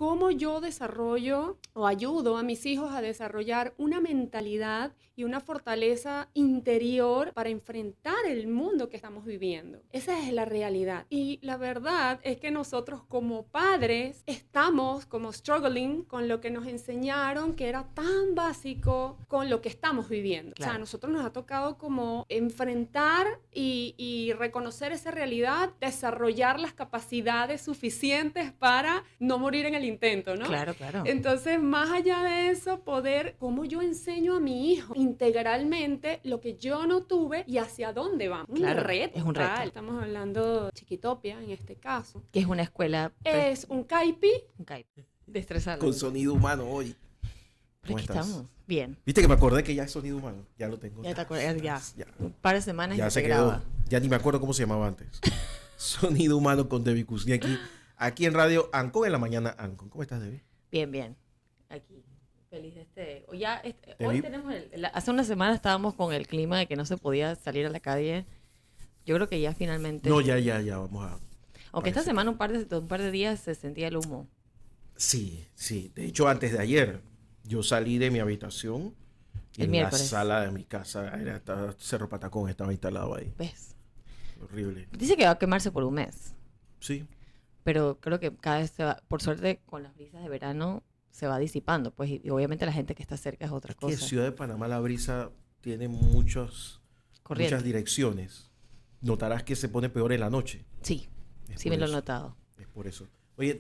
cómo yo desarrollo o ayudo a mis hijos a desarrollar una mentalidad y una fortaleza interior para enfrentar el mundo que estamos viviendo. Esa es la realidad. Y la verdad es que nosotros como padres estamos como struggling con lo que nos enseñaron que era tan básico con lo que estamos viviendo. Claro. O sea, a nosotros nos ha tocado como enfrentar y reconocer esa realidad, desarrollar las capacidades suficientes para no morir en el intento, ¿no? Claro, claro. Entonces, más allá de eso, poder, cómo yo enseño a mi hijo integralmente lo que yo no tuve y hacia dónde vamos. Claro, Un reto. es un reto. Estamos hablando de Chiquitopia, en este caso. Que es una escuela... Es un CAIPI. Un CAIPI. Destrezado. Con sonido humano hoy. ¿Cómo estamos? Bien. Viste que me acordé que ya es sonido humano. Ya lo tengo. Ya te acuerdas, ya. Un par de semanas ya se graba. quedó. Ya ni me acuerdo cómo se llamaba antes. Sonido humano con Debbie Kuzniecki. Aquí en Radio Ancon, en la mañana Ancon. ¿Cómo estás, Debbie? Bien, bien. Aquí. Feliz hoy tenemos hace una semana estábamos con el clima de que no se podía salir a la calle. Yo creo que ya finalmente... No, ya, vamos a... Aunque esta semana un par de días se sentía el humo. Sí. De hecho, antes de ayer, yo salí de mi habitación y en la sala de mi casa, Cerro Patacón estaba instalado ahí. ¿Ves? Horrible. Dice que va a quemarse por un mes. Sí. Pero creo que cada vez se va, por suerte, con las brisas de verano, se va disipando. Pues, y obviamente la gente que está cerca es otra cosa. En Ciudad de Panamá la brisa tiene muchas direcciones. Notarás que se pone peor en la noche. Sí, sí me lo he notado. Es por eso. Oye,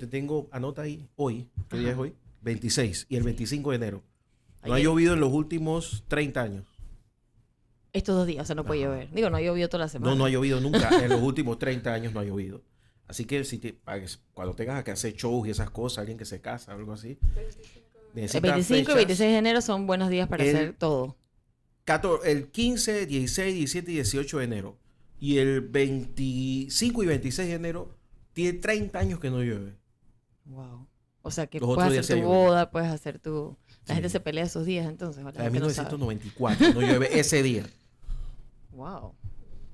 anota ahí, hoy, ¿qué día es hoy? 26 y el 25 de enero. No ha llovido en los últimos 30 años. Estos 2 días, o sea, no puede llover. Digo, no ha llovido toda la semana. No ha llovido nunca. En los últimos 30 años no ha llovido. Así que cuando tengas que hacer shows y esas cosas, alguien que se casa, algo así. El 25 y 26 de enero son buenos días para hacer todo. El 15, 16, 17 y 18 de enero. Y el 25 y 26 de enero tiene 30 años que no llueve. Wow. O sea, que puedes hacer tu boda, puedes hacer tu... La gente se pelea esos días, entonces. En 1994 no llueve ese día. Wow.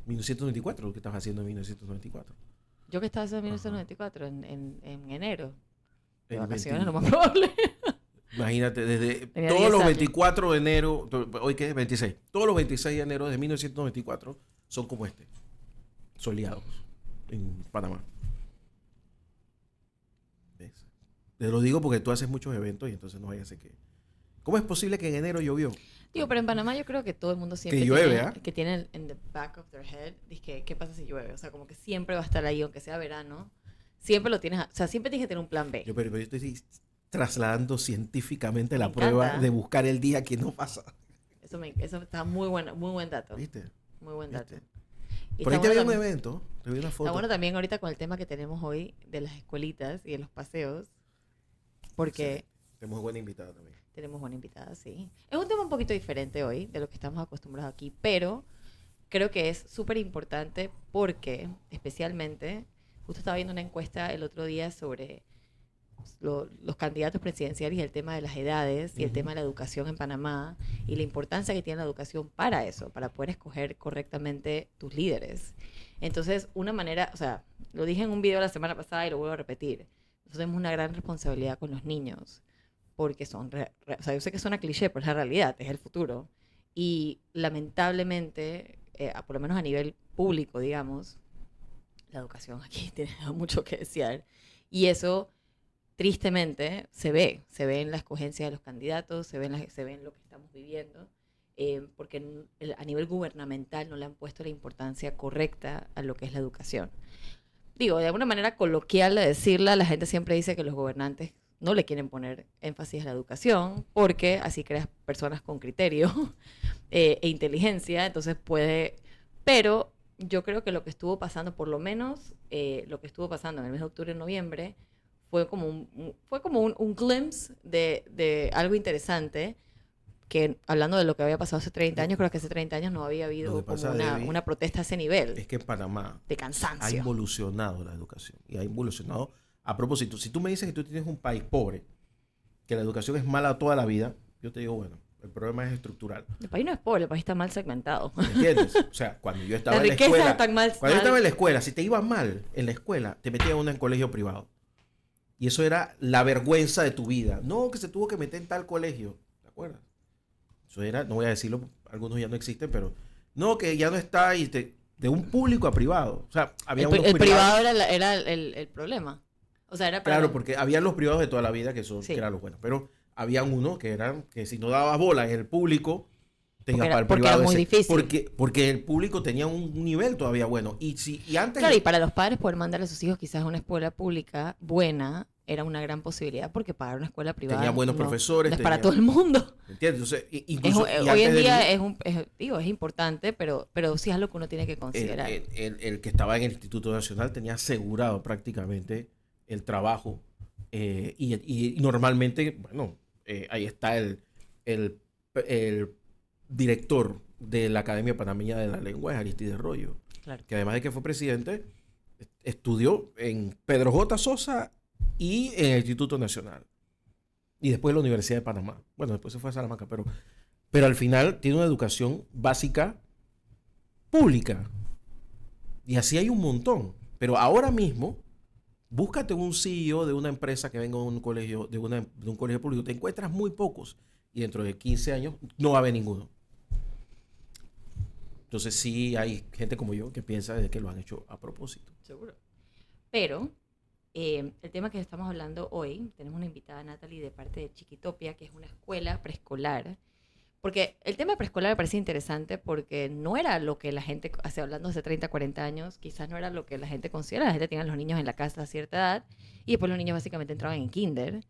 1994, lo que estás haciendo en 1994. Yo que estaba haciendo en 1994, en enero. De vacaciones, lo más probable. Imagínate, desde todos los 24 de enero, hoy que es 26, todos los 26 de enero de 1994 son como soleados en Panamá. ¿Ves? Te lo digo porque tú haces muchos eventos y entonces no vaya a ser que... ¿Cómo es posible que en enero llovió? Digo, pero en Panamá yo creo que todo el mundo siempre tiene en the back of their head, dice, ¿qué pasa si llueve? O sea, como que siempre va a estar ahí, aunque sea verano. Siempre lo tienes, o sea, siempre tienes que tener un plan B. Pero yo estoy trasladando científicamente la prueba de buscar el día que no pasa. Eso está muy buen dato. ¿Viste? Muy buen dato. Por ahí te vi un evento, te vi una foto. Está bueno también ahorita con el tema que tenemos hoy de las escuelitas y de los paseos, porque... Sí, tenemos buena invitada también. Tenemos buena invitada, sí. Es un tema un poquito diferente hoy de lo que estamos acostumbrados aquí, pero creo que es súper importante porque, especialmente, justo estaba viendo una encuesta el otro día sobre los candidatos presidenciales y el tema de las edades y el tema de la educación en Panamá y la importancia que tiene la educación para eso, para poder escoger correctamente tus líderes. Entonces, una manera, o sea, lo dije en un video la semana pasada y lo vuelvo a repetir, nosotros tenemos una gran responsabilidad con los niños, porque son, o sea, yo sé que suena cliché, pero es la realidad, es el futuro. Y lamentablemente, por lo menos a nivel público, digamos, la educación aquí tiene mucho que desear. Y eso, tristemente, se ve en la escogencia de los candidatos, se ve en lo que estamos viviendo, porque a nivel gubernamental no le han puesto la importancia correcta a lo que es la educación. Digo, de alguna manera coloquial de decirla, la gente siempre dice que los gobernantes no le quieren poner énfasis a la educación porque así creas personas con criterio e inteligencia, entonces pero yo creo que lo que estuvo pasando, por lo menos lo que estuvo pasando en el mes de octubre y noviembre, fue como un glimpse de algo interesante, que hablando de lo que había pasado hace 30 años, creo que hace 30 años no había habido como una protesta a ese nivel. Es que en Panamá de cansancio ha evolucionado la educación y ha evolucionado. A propósito, si tú me dices que tú tienes un país pobre, que la educación es mala toda la vida, yo te digo, bueno, el problema es estructural. El país no es pobre, el país está mal segmentado. ¿Me entiendes? O sea, cuando yo estaba en la escuela, yo estaba en la escuela, si te iba mal en la escuela, te metían en un colegio privado. Y eso era la vergüenza de tu vida. No, que se tuvo que meter en tal colegio. ¿Te acuerdas? Eso era, no voy a decirlo, algunos ya no existen, pero no, que ya no está de un público a privado. O sea, había unos el privado era el problema. O sea, era para claro, porque había los privados de toda la vida que eran los buenos. Pero habían unos que eran que si no dabas bola en el público, te ibas para el privado. Era muy difícil. Porque el público tenía un nivel todavía bueno. Y antes... Claro, y para los padres poder mandar a sus hijos quizás a una escuela pública buena era una gran posibilidad, porque pagar una escuela privada tenía buenos profesores. No es para todo el mundo. ¿Entiendes? Entonces, incluso, hoy en día es importante, pero sí es algo que uno tiene que considerar. El que estaba en el Instituto Nacional tenía asegurado prácticamente el trabajo. Y normalmente, bueno, ahí está el director de la Academia Panameña de la Lengua, es Aristides Royo. Claro. Que además de que fue presidente, estudió en Pedro J. Sosa y en el Instituto Nacional. Y después en la Universidad de Panamá. Bueno, después se fue a Salamanca, pero al final tiene una educación básica pública. Y así hay un montón. Pero ahora mismo, búscate un CEO de una empresa que venga de un colegio, de un colegio público. Te encuentras muy pocos. Y dentro de 15 años no va a haber ninguno. Entonces sí hay gente como yo que piensa de que lo han hecho a propósito. Seguro. Pero el tema que estamos hablando hoy, tenemos una invitada, Natalie, de parte de Chiquitopia, que es una escuela preescolar. Porque el tema de preescolar me parece interesante porque no era lo que la gente, hablando hace 30, 40 años, quizás no era lo que la gente considera. La gente tenía a los niños en la casa a cierta edad y después los niños básicamente entraban en kinder.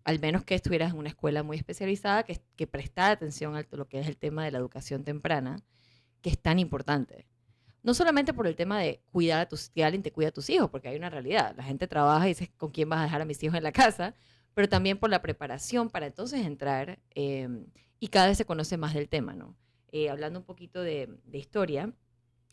Al menos que estuvieras en una escuela muy especializada que prestara atención a lo que es el tema de la educación temprana, que es tan importante. No solamente por el tema de cuidar a tus, que alguien te cuida a tus hijos, porque hay una realidad. La gente trabaja y dice, ¿con quién vas a dejar a mis hijos en la casa? Pero también por la preparación para entonces entrar y cada vez se conoce más del tema, ¿no? Hablando un poquito de historia,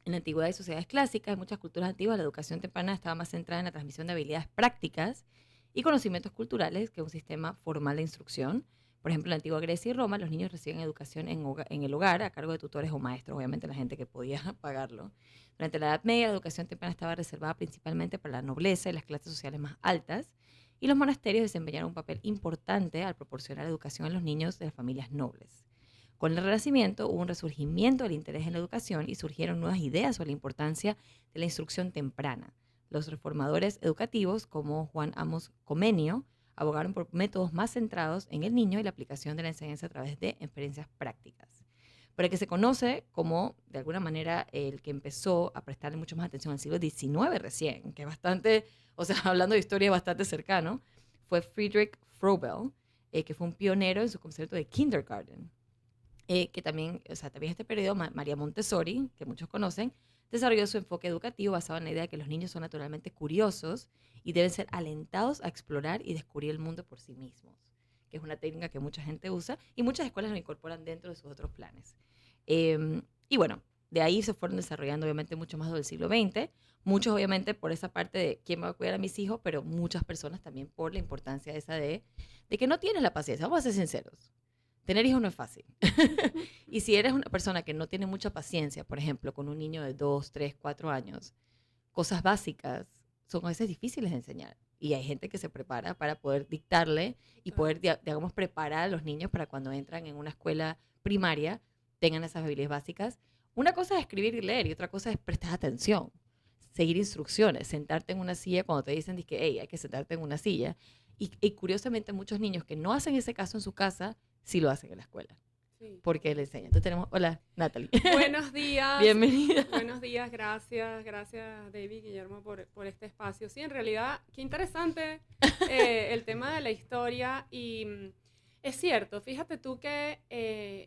en la antigüedad y sociedades clásicas, en muchas culturas antiguas, la educación temprana estaba más centrada en la transmisión de habilidades prácticas y conocimientos culturales que un sistema formal de instrucción. Por ejemplo, en la antigua Grecia y Roma, los niños reciben educación en el hogar a cargo de tutores o maestros, obviamente la gente que podía pagarlo. Durante la Edad Media, la educación temprana estaba reservada principalmente para la nobleza y las clases sociales más altas, y los monasterios desempeñaron un papel importante al proporcionar educación a los niños de las familias nobles. Con el Renacimiento hubo un resurgimiento del interés en la educación y surgieron nuevas ideas sobre la importancia de la instrucción temprana. Los reformadores educativos, como Juan Amos Comenio, abogaron por métodos más centrados en el niño y la aplicación de la enseñanza a través de experiencias prácticas. Pero el que se conoce como, de alguna manera, el que empezó a prestarle mucho más atención al siglo XIX recién, que es bastante, o sea, hablando de historia bastante cercano, fue Friedrich Froebel, que fue un pionero en su concepto de kindergarten. Que también, o sea, también este periodo, María Montessori, que muchos conocen, desarrolló su enfoque educativo basado en la idea de que los niños son naturalmente curiosos y deben ser alentados a explorar y descubrir el mundo por sí mismos, que es una técnica que mucha gente usa y muchas escuelas lo incorporan dentro de sus otros planes. Y bueno, de ahí se fueron desarrollando obviamente mucho más del siglo XX, muchos obviamente por esa parte de quién me va a cuidar a mis hijos, pero muchas personas también por la importancia esa de que no tienes la paciencia, vamos a ser sinceros. Tener hijos no es fácil. Y si eres una persona que no tiene mucha paciencia, por ejemplo, con un niño de 2, 3, 4 años, cosas básicas son a veces difíciles de enseñar. Y hay gente que se prepara para poder dictarle y poder, digamos, preparar a los niños para cuando entran en una escuela primaria tengan esas habilidades básicas. Una cosa es escribir y leer y otra cosa es prestar atención, seguir instrucciones, sentarte en una silla cuando te dicen que hey, hay que sentarte en una silla. Y curiosamente muchos niños que no hacen ese caso en su casa, sí lo hacen en la escuela. Sí. Porque le enseñan. Entonces tenemos, hola, Natalie. Buenos días. Bienvenida. Buenos días, gracias David y Guillermo por este espacio. Sí, en realidad, qué interesante el tema de la historia y es cierto, fíjate tú que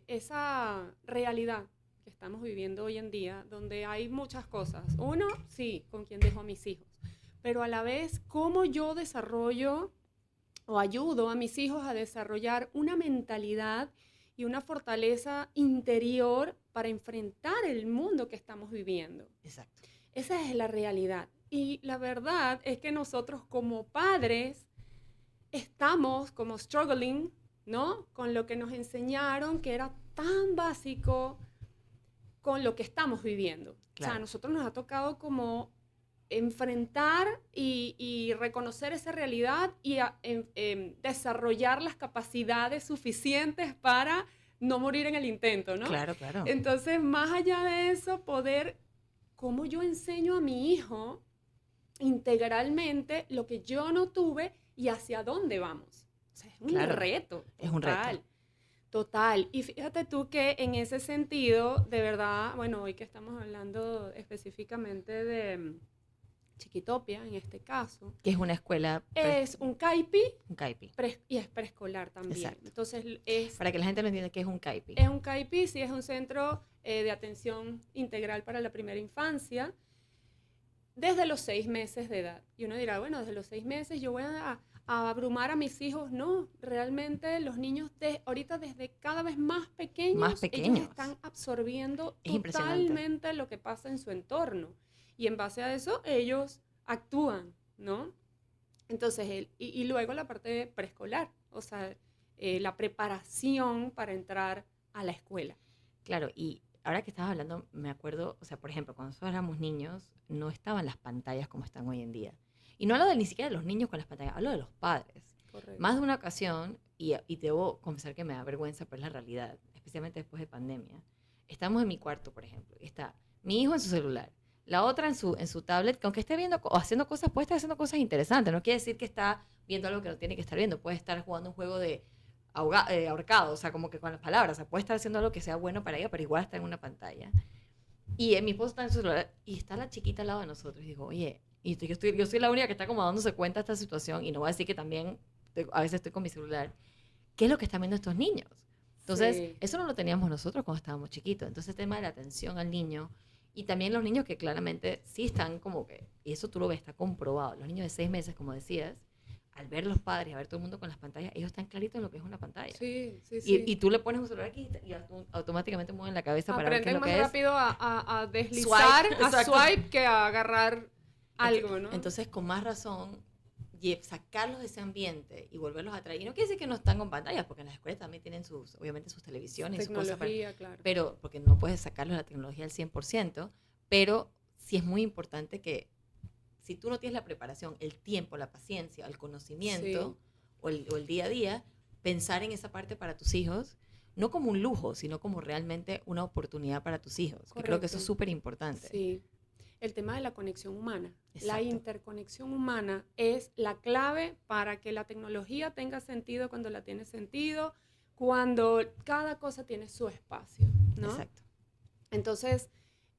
esa realidad que estamos viviendo hoy en día, donde hay muchas cosas. Uno, sí, con quién dejo a mis hijos, pero a la vez, cómo yo desarrollo o ayudo a mis hijos a desarrollar una mentalidad y una fortaleza interior para enfrentar el mundo que estamos viviendo. Exacto. Esa es la realidad. Y la verdad es que nosotros como padres estamos como struggling, ¿no? Con lo que nos enseñaron que era tan básico con lo que estamos viviendo. Claro. O sea, a nosotros nos ha tocado como enfrentar y reconocer esa realidad y desarrollar las capacidades suficientes para no morir en el intento, ¿no? Claro, claro. Entonces, más allá de eso, cómo yo enseño a mi hijo integralmente lo que yo no tuve y hacia dónde vamos. O sea, es un reto. Total, es un reto. Total. Y fíjate tú que en ese sentido, de verdad, bueno, hoy que estamos hablando específicamente de Chiquitopia, en este caso. Que es una escuela... Es un CAIPI. Un CAIPI. Y es preescolar también. Exacto. Entonces, para que la gente no entienda qué es un CAIPI. Es un CAIPI, sí, es un centro de atención integral para la primera infancia desde los 6 meses de edad. Y uno dirá, bueno, desde los 6 meses yo voy a abrumar a mis hijos. No, realmente los niños ahorita desde cada vez más pequeños, ellos están absorbiendo totalmente lo que pasa en su entorno. Y en base a eso ellos actúan, ¿no? Entonces, y luego la parte preescolar, o sea, la preparación para entrar a la escuela. Claro, y ahora que estabas hablando, me acuerdo, o sea, por ejemplo, cuando nosotros éramos niños, no estaban las pantallas como están hoy en día. Y no hablo ni siquiera de los niños con las pantallas, hablo de los padres. Correcto. Más de una ocasión, y debo confesar que me da vergüenza, pero es la realidad, especialmente después de pandemia. Estamos en mi cuarto, por ejemplo, y está mi hijo en su celular, la otra en su tablet, que aunque esté viendo o haciendo cosas, puede estar haciendo cosas interesantes. No quiere decir que está viendo algo que no tiene que estar viendo. Puede estar jugando un juego de ahorcado, o sea, como que con las palabras. O sea, puede estar haciendo algo que sea bueno para ella, pero igual está en una pantalla. Y mi esposo está en su celular y está la chiquita al lado de nosotros. Y digo, oye, yo soy la única que está como dándose cuenta de esta situación, y no voy a decir que también a veces estoy con mi celular. ¿Qué es lo que están viendo estos niños? Entonces, sí, eso no lo teníamos nosotros cuando estábamos chiquitos. Entonces, el tema de la atención al niño, y también los niños que claramente sí están como que, y eso tú lo ves, está comprobado. Los niños de 6 meses, como decías, al ver los padres, a ver todo el mundo con las pantallas, ellos están claritos en lo que es una pantalla. Sí, sí, sí. Y tú le pones un celular aquí y automáticamente mueven la cabeza para ver qué es lo que es. Aprenden más rápido a deslizar, swipe que a agarrar algo, ¿no? Entonces, con más razón, sacarlos de ese ambiente y volverlos a traer. Y no quiere decir que no están con pantallas, porque en las escuelas también tienen obviamente sus televisiones, tecnología, sus cosas. Claro. Pero, porque no puedes sacarlos de la tecnología al 100%, pero sí es muy importante que si tú no tienes la preparación, el tiempo, la paciencia, el conocimiento, sí, o el día a día, pensar en esa parte para tus hijos, no como un lujo, sino como realmente una oportunidad para tus hijos. Que creo que eso es súper importante. Sí. El tema de la conexión humana. Exacto. La interconexión humana es la clave para que la tecnología tenga sentido cuando la tiene sentido, cuando cada cosa tiene su espacio, ¿no? Exacto. Entonces,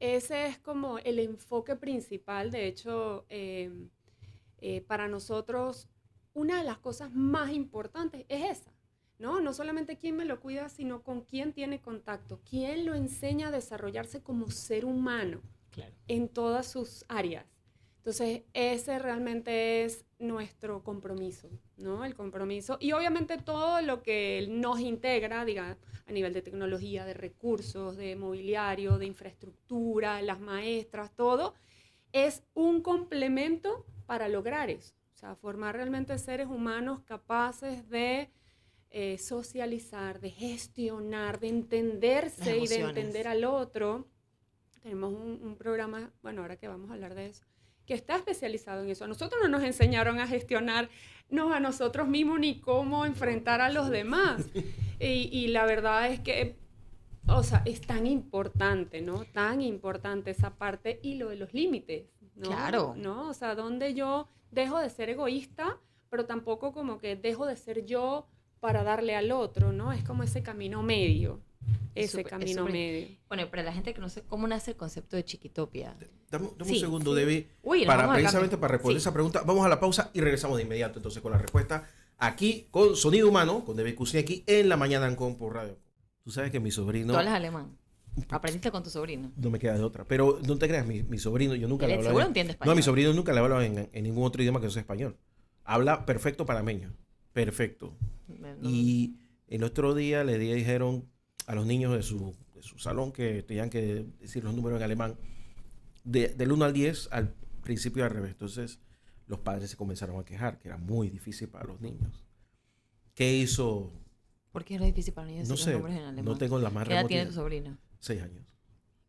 ese es como el enfoque principal. De hecho, para nosotros, una de las cosas más importantes es esa, ¿no? No solamente quién me lo cuida, sino con quién tiene contacto, quién lo enseña a desarrollarse como ser humano. Claro. En todas sus áreas. Entonces, ese realmente es nuestro compromiso, ¿no? El compromiso. Y obviamente todo lo que nos integra, diga, a nivel de tecnología, de recursos, de mobiliario, de infraestructura, las maestras, todo, es un complemento para lograr eso. O sea, formar realmente seres humanos capaces de socializar, de gestionar, de entenderse y de entender al otro. Tenemos un programa, bueno, ahora que vamos a hablar de eso, que está especializado en eso. A nosotros no nos enseñaron a gestionarnos a nosotros mismos ni cómo enfrentar a los demás. Y la verdad es que, o sea, es tan importante, ¿no? Tan importante esa parte y lo de los límites, ¿no? Claro. ¿No? O sea, donde yo dejo de ser egoísta, pero tampoco como que dejo de ser yo para darle al otro, ¿no? Es como ese camino medio. Ese camino medio. Bueno, para la gente que no sé cómo nace el concepto de Chiquitopia. Dame un segundo, Debbie, precisamente para responder esa pregunta. Vamos a la pausa y regresamos de inmediato entonces con la respuesta aquí con Sonido Humano, con Debbie Kuzniecki en La Mañana Ancon por Radio. Tú sabes que mi sobrino... Tú hablas alemán. ¿Aprendiste con tu sobrino? No me queda de otra. Pero no te creas, mi sobrino, yo nunca le hablaba... ¿Seguro entiende español? No, mi sobrino nunca le hablaba en ningún otro idioma que no sea español. Habla perfecto panameño. Perfecto. No. Y el otro día le dijeron a los niños de su salón que tenían que decir los números en alemán del 1 al 10 al principio al revés. Entonces los padres se comenzaron a quejar que era muy difícil para los niños. ¿Qué hizo? ¿Por qué era difícil para los niños no decir sé, los números en alemán? no tengo la más ¿Qué edad tiene tu sobrino? 6 años.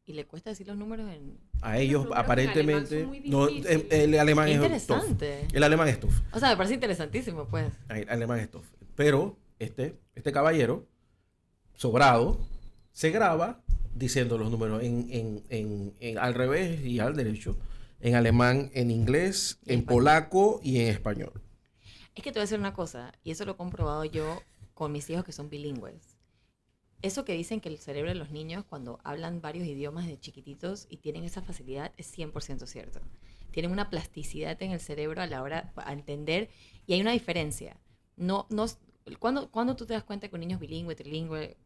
y le cuesta decir los números en... A ellos números en aparentemente... alemán son muy No, difíciles. el alemán es tough. Interesante. El alemán es tough. O sea, me parece interesantísimo, pues. El alemán es tough. Pero este caballero, sobrado, se graba diciendo los números al revés y al derecho. En alemán, en inglés, Y en español. polaco y en español. Es que te voy a decir una cosa, y eso lo he comprobado yo con mis hijos que son bilingües. Eso que dicen que el cerebro de los niños cuando hablan varios idiomas de chiquititos y tienen esa facilidad es 100% cierto. Tienen una plasticidad en el cerebro a la hora de entender y hay una diferencia. Cuando tú te das cuenta que un niño es bilingüe, trilingüe,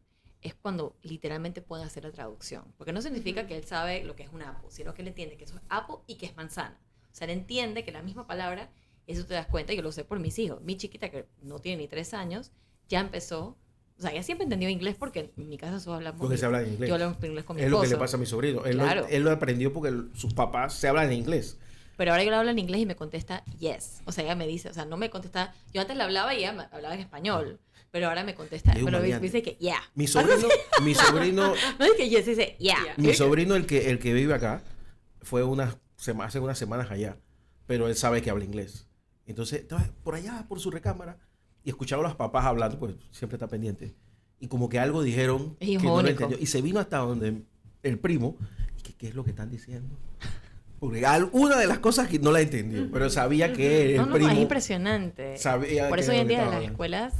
es cuando literalmente puede hacer la traducción. Porque no significa que él sabe lo que es un apple, sino que él entiende que eso es apple y que es manzana. O sea, él entiende que la misma palabra, eso te das cuenta, y yo lo sé por mis hijos. Mi chiquita, que no tiene ni 3 años, ya empezó. O sea, ella siempre entendió inglés porque en mi casa solo hablamos Porque se habla en inglés. Yo hablo inglés con mi Es esposo. lo que le pasa a mi sobrino. Claro. Él lo aprendió porque sus papás se hablan en inglés. Pero ahora yo le hablo en inglés y me contesta yes. O sea, ella me dice, o sea, no me contesta. Yo antes le hablaba y ella me hablaba en español. Pero ahora me contesta. Es un Pero me maleante. dice que yeah. Mi sobrino, No dice que yes, dice yeah. mi sobrino, el que vive acá, fue hace unas semanas allá. Pero él sabe que habla inglés. Entonces, estaba por allá, por su recámara, y escuchaba a los papás hablando, pues siempre está pendiente. Y como que algo dijeron Es que no lo icónico. entendió. Y se vino hasta donde el primo, y que, ¿qué es lo que están diciendo? Porque una de las cosas que no la entendió, pero sabía que el No, primo es impresionante. sabía Por que eso hoy en día estaba las hablando. escuelas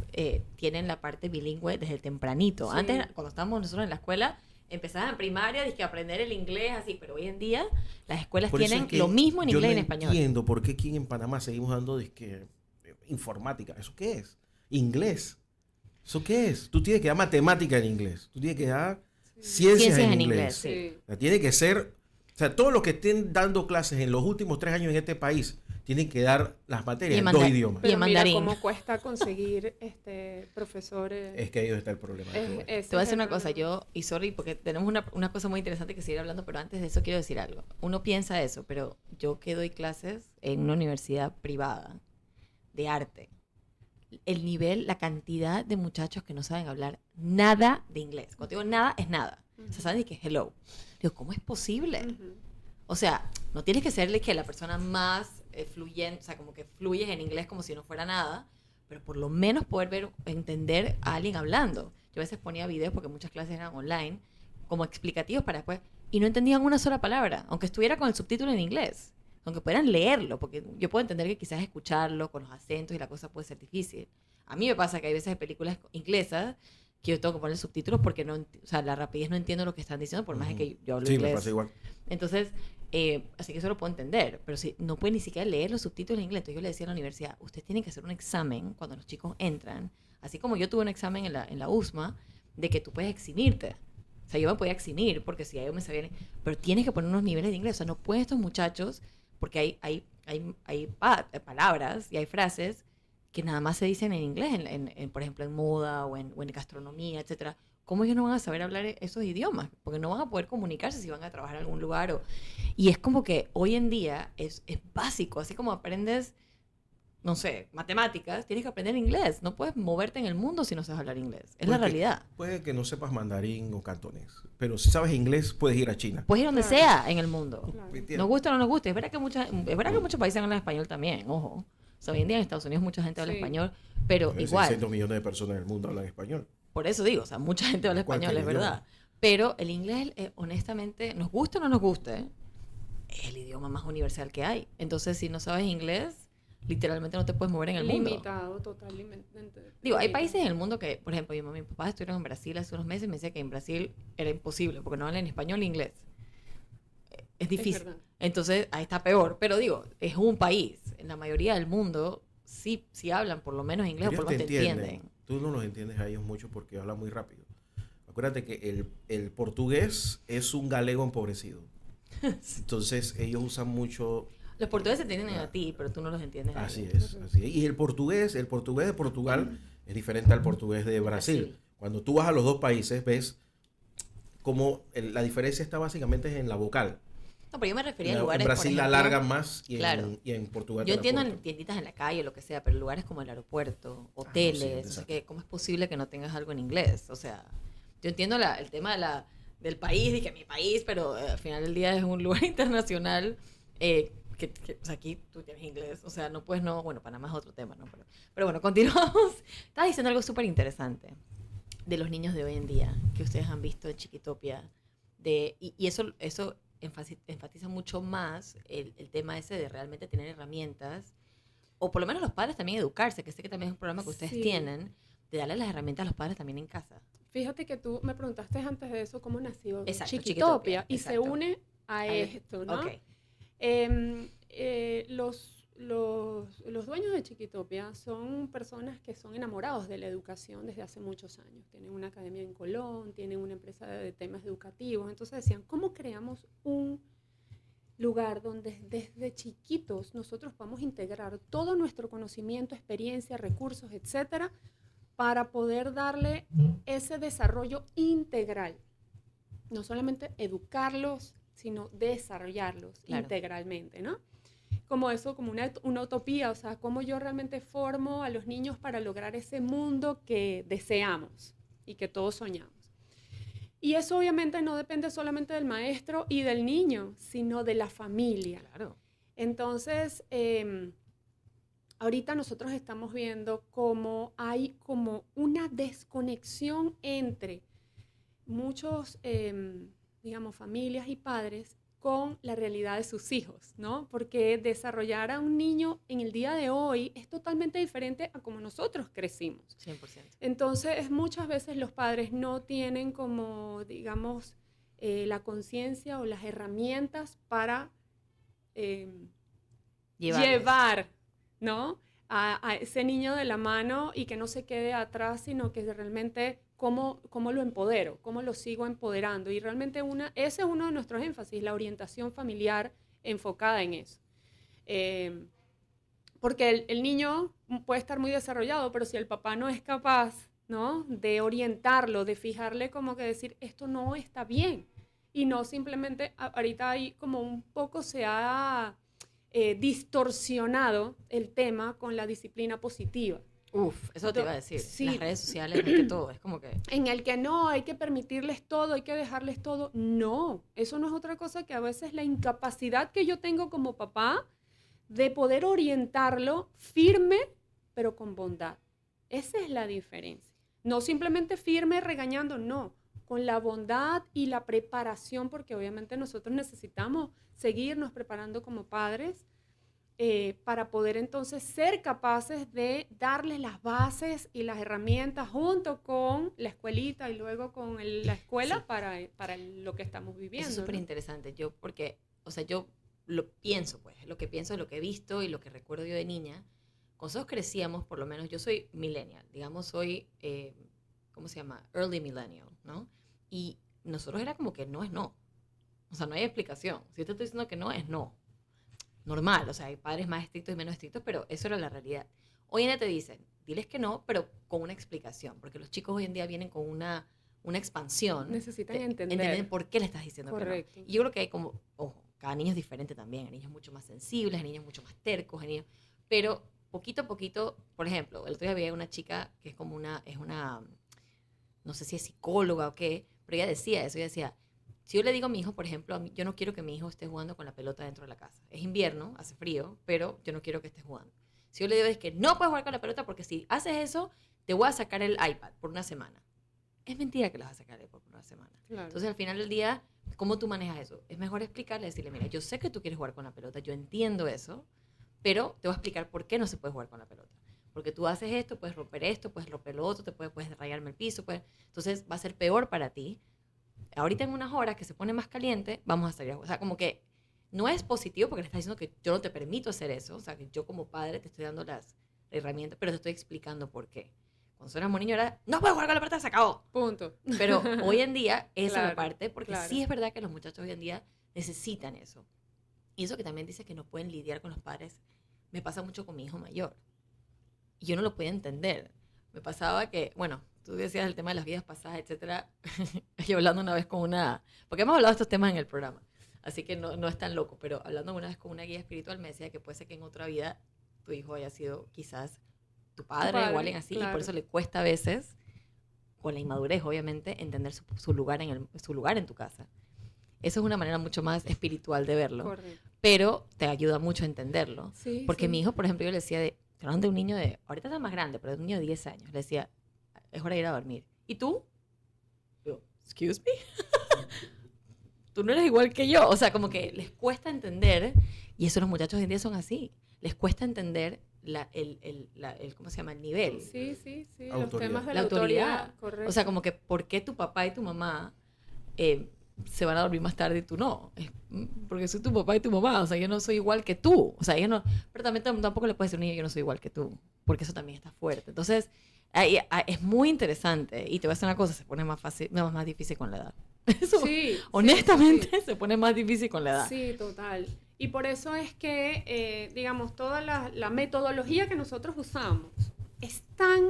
tienen la parte bilingüe desde tempranito. Sí. Antes, cuando estábamos nosotros en la escuela, empezaban en primaria, dizque aprender el inglés así, pero hoy en día las escuelas Por eso tienen es que lo mismo en yo inglés y en no español. entiendo por qué aquí en Panamá seguimos dando informática. ¿Eso qué es? Inglés. ¿Eso qué es? Tú tienes que dar matemática en inglés. Tú tienes que dar ciencias en inglés. sí. O sea, tiene que ser... O sea, todos los que estén dando clases en los últimos 3 años en este país tienen que dar las materias en 2 idiomas. Y en Pero mira mandarín. cómo cuesta conseguir profesores. Es que ahí está el problema. de todo esto. Ese Te voy a es decir el una cosa, problema. yo, y sorry, porque tenemos una cosa muy interesante que seguir hablando, pero antes de eso quiero decir algo. Uno piensa eso, pero yo que doy clases en una universidad privada de arte, el nivel, la cantidad de muchachos que no saben hablar nada de inglés. Cuando digo nada, es nada. O sea, saben de que hello. Digo, ¿cómo es posible? Ujú. O sea, no tienes que serle que la persona más fluyente, o sea, como que fluyes en inglés como si no fuera nada, pero por lo menos poder entender a alguien hablando. Yo a veces ponía videos porque muchas clases eran online, como explicativos para después, y no entendían una sola palabra, aunque estuviera con el subtítulo en inglés, aunque pudieran leerlo, porque yo puedo entender que quizás escucharlo con los acentos y la cosa puede ser difícil. A mí me pasa que hay veces de películas inglesas que yo tengo que poner subtítulos porque no, o sea, la rapidez no entiendo lo que están diciendo, por más de que yo hablo Sí, inglés. me pasa igual. Entonces, así que eso lo puedo entender, pero si no pueden ni siquiera leer los subtítulos en inglés, entonces yo le decía a la universidad, ustedes tienen que hacer un examen cuando los chicos entran, así como yo tuve un examen en la USMA, de que tú puedes eximirte. O sea, yo me podía eximir porque si yo me sabía, pero tienes que poner unos niveles de inglés, o sea, no pueden estos muchachos, porque hay palabras y hay frases que nada más se dicen en inglés, por ejemplo, en moda o en gastronomía, etcétera. ¿Cómo ellos no van a saber hablar esos idiomas? Porque no van a poder comunicarse si van a trabajar en algún lugar. Y es como que hoy en día es básico. Así como aprendes, no sé, matemáticas, tienes que aprender inglés. No puedes moverte en el mundo si no sabes hablar inglés. Es la realidad. Puede que no sepas mandarín o cantonés, pero si sabes inglés puedes ir a China. Puedes ir donde Claro. sea en el mundo. Claro. ¿Me entiendes? Nos gusta o no nos gusta. Es verdad que muchos países hablan español también, ojo. O sea, hoy en día en Estados Unidos mucha gente habla Sí. español, pero Hay igual. 600 millones de personas en el mundo hablan español. Por eso digo, o sea, mucha gente habla Cualquier español, es idioma. verdad. Pero el inglés, honestamente, nos gusta o no nos guste, es el idioma más universal que hay. Entonces, si no sabes inglés, literalmente no te puedes mover en el mundo. Limitado totalmente. Digo, hay limitado. países en el mundo que, por ejemplo, mi mamá y mi papá estuvieron en Brasil hace unos meses y me decía que en Brasil era imposible porque no hablan ni español ni inglés. Es difícil. verdad. Entonces, ahí está peor. Pero digo, es un país. En la mayoría del mundo sí hablan por lo menos inglés o Ellos por lo menos te entienden. Tú no los entiendes a ellos mucho porque hablan muy rápido. Acuérdate que el portugués es un galego empobrecido. Entonces ellos usan mucho... Los portugueses te entienden a ti, pero tú no los entiendes a Así ellos. es, así es. Y el portugués de Portugal es diferente al portugués de Brasil. Brasil. Cuando tú vas a los dos países ves como la diferencia está básicamente en la vocal. No, pero yo me refería a En lugares, Brasil por la ejemplo, alargan más y, claro. y en Portugal Yo te la entiendo en cortan. tienditas en la calle, lo que sea, pero lugares como el aeropuerto, hoteles, o sea, exacto. que ¿cómo es posible que no tengas algo en inglés? O sea, yo entiendo el tema del país, dije mi país, pero al final del día es un lugar internacional. O sea, aquí tú tienes inglés, o sea, no puedes, no, bueno, Panamá es otro tema, ¿no? Pero bueno, continuamos. Estaba diciendo algo súper interesante de los niños de hoy en día, que ustedes han visto en Chiquitopia, y eso enfatiza mucho más el tema ese de realmente tener herramientas, o por lo menos los padres también educarse, que sé que también es un programa que ustedes tienen, de darle las herramientas a los padres también en casa. Fíjate que tú me preguntaste antes de eso cómo nació Chiquitopia, y se une a esto, ¿no? Okay. Los dueños de Chiquitopia son personas que son enamorados de la educación desde hace muchos años. Tienen una academia en Colón, tienen una empresa de temas educativos. Entonces decían, ¿cómo creamos un lugar donde desde chiquitos nosotros podamos integrar todo nuestro conocimiento, experiencia, recursos, etcétera, para poder darle ese desarrollo integral? No solamente educarlos, sino desarrollarlos integralmente, ¿no? Como eso, como una utopía, o sea, cómo yo realmente formo a los niños para lograr ese mundo que deseamos y que todos soñamos. Y eso obviamente no depende solamente del maestro y del niño, sino de la familia. Claro. Entonces, ahorita nosotros estamos viendo cómo hay como una desconexión entre muchos, digamos, familias y padres con la realidad de sus hijos, ¿no? Porque desarrollar a un niño en el día de hoy es totalmente diferente a como nosotros crecimos. 100%. Entonces, muchas veces los padres no tienen como, digamos, la conciencia o las herramientas para llevar, ¿no? A ese niño de la mano y que no se quede atrás, sino que realmente cómo lo empodero, cómo lo sigo empoderando. Y realmente ese es uno de nuestros énfasis, la orientación familiar enfocada en eso. Porque el niño puede estar muy desarrollado, pero si el papá no es capaz, ¿no?, de orientarlo, de fijarle como que decir, esto no está bien. Y no simplemente, ahorita hay como un poco se ha distorsionado el tema con la disciplina positiva. Eso te iba a decir. Sí. Las redes sociales, más que todo, es como que... En el que no, hay que permitirles todo, hay que dejarles todo. No, eso no es otra cosa que a veces la incapacidad que yo tengo como papá de poder orientarlo firme, pero con bondad. Esa es la diferencia. No simplemente firme regañando, no. Con la bondad y la preparación, porque obviamente nosotros necesitamos seguirnos preparando como padres para poder entonces ser capaces de darles las bases y las herramientas junto con la escuelita y luego con la escuela Sí. para lo que estamos viviendo. Eso es súper interesante. Yo lo pienso, pues, lo que pienso, lo que he visto y lo que recuerdo yo de niña. Cuando nosotros crecíamos, por lo menos, yo soy millennial, digamos, soy, ¿cómo se llama? Early millennial, ¿no? Y nosotros era como que no es no. O sea, no hay explicación. Si yo te estoy diciendo que no, es no. Normal, o sea, hay padres más estrictos y menos estrictos, pero eso era la realidad. Hoy en día te dicen, diles que no, pero con una explicación, porque los chicos hoy en día vienen con una expansión. Necesitan de entender por qué le estás diciendo Correcto. que no. Y yo creo que hay como, ojo, cada niño es diferente también. Hay niños mucho más sensibles, hay niños mucho más tercos, hay niños... Pero poquito a poquito, por ejemplo, el otro día había una chica que es como una, no sé si es psicóloga o qué, pero ella decía eso, ella decía, si yo le digo a mi hijo, por ejemplo, yo no quiero que mi hijo esté jugando con la pelota dentro de la casa. Es invierno, hace frío, pero yo no quiero que esté jugando. Si yo le digo es que no puedes jugar con la pelota porque si haces eso, te voy a sacar el iPad por una semana. Es mentira que le vas a sacar el iPad por una semana. Claro. Entonces, al final del día, ¿cómo tú manejas eso? Es mejor explicarle, decirle, mira, yo sé que tú quieres jugar con la pelota, yo entiendo eso, pero te voy a explicar por qué no se puede jugar con la pelota. Porque tú haces esto, puedes romper lo otro, puedes rayarme el piso, entonces va a ser peor para ti. Ahorita en unas horas que se pone más caliente, vamos a salir a jugar. O sea, como que no es positivo porque le estás diciendo que yo no te permito hacer eso. O sea, que yo como padre te estoy dando las herramientas, pero te estoy explicando por qué. Cuando éramos niños era, no puedes jugar con la pelota, se acabó. Punto. Pero hoy en día esa es Claro, la parte, porque claro. sí es verdad que los muchachos hoy en día necesitan eso. Y eso que también dice que no pueden lidiar con los padres, me pasa mucho con mi hijo mayor. Y yo no lo podía entender. Me pasaba que, bueno, tú decías el tema de las vidas pasadas, etcétera. Yo hablando una vez con una... Porque hemos hablado de estos temas en el programa, así que no es tan loco, pero hablando una vez con una guía espiritual me decía que puede ser que en otra vida tu hijo haya sido quizás tu padre o alguien así, claro. y por eso le cuesta a veces con la inmadurez, obviamente, entender su lugar su lugar en tu casa. Eso es una manera mucho más espiritual de verlo. Correcto. Pero te ayuda mucho a entenderlo. Sí, Porque sí. mi hijo, por ejemplo, yo le decía, hablando de un niño ahorita está más grande, pero de un niño de 10 años, le decía, es hora de ir a dormir. ¿Y tú? Yo, excuse me. Tú no eres igual que yo. O sea, como que les cuesta entender, y eso los muchachos hoy en día son así, les cuesta entender ¿cómo se llama? El nivel. Sí, sí, sí. Los Autoridad. temas de La autoridad. Correcto. O sea, como que ¿por qué tu papá y tu mamá se van a dormir más tarde y tú no? Porque soy tu papá y tu mamá. O sea, yo no soy igual que tú. O sea, yo no... Pero también tampoco le puedes decir a un niño yo no soy igual que tú. Porque eso también está fuerte. Entonces, es muy interesante. Y te voy a decir una cosa, se pone más fácil, más difícil con la edad. Eso, Sí, honestamente, sí. se pone más difícil con la edad. Sí, total. Y por eso es que, digamos, toda la metodología que nosotros usamos es tan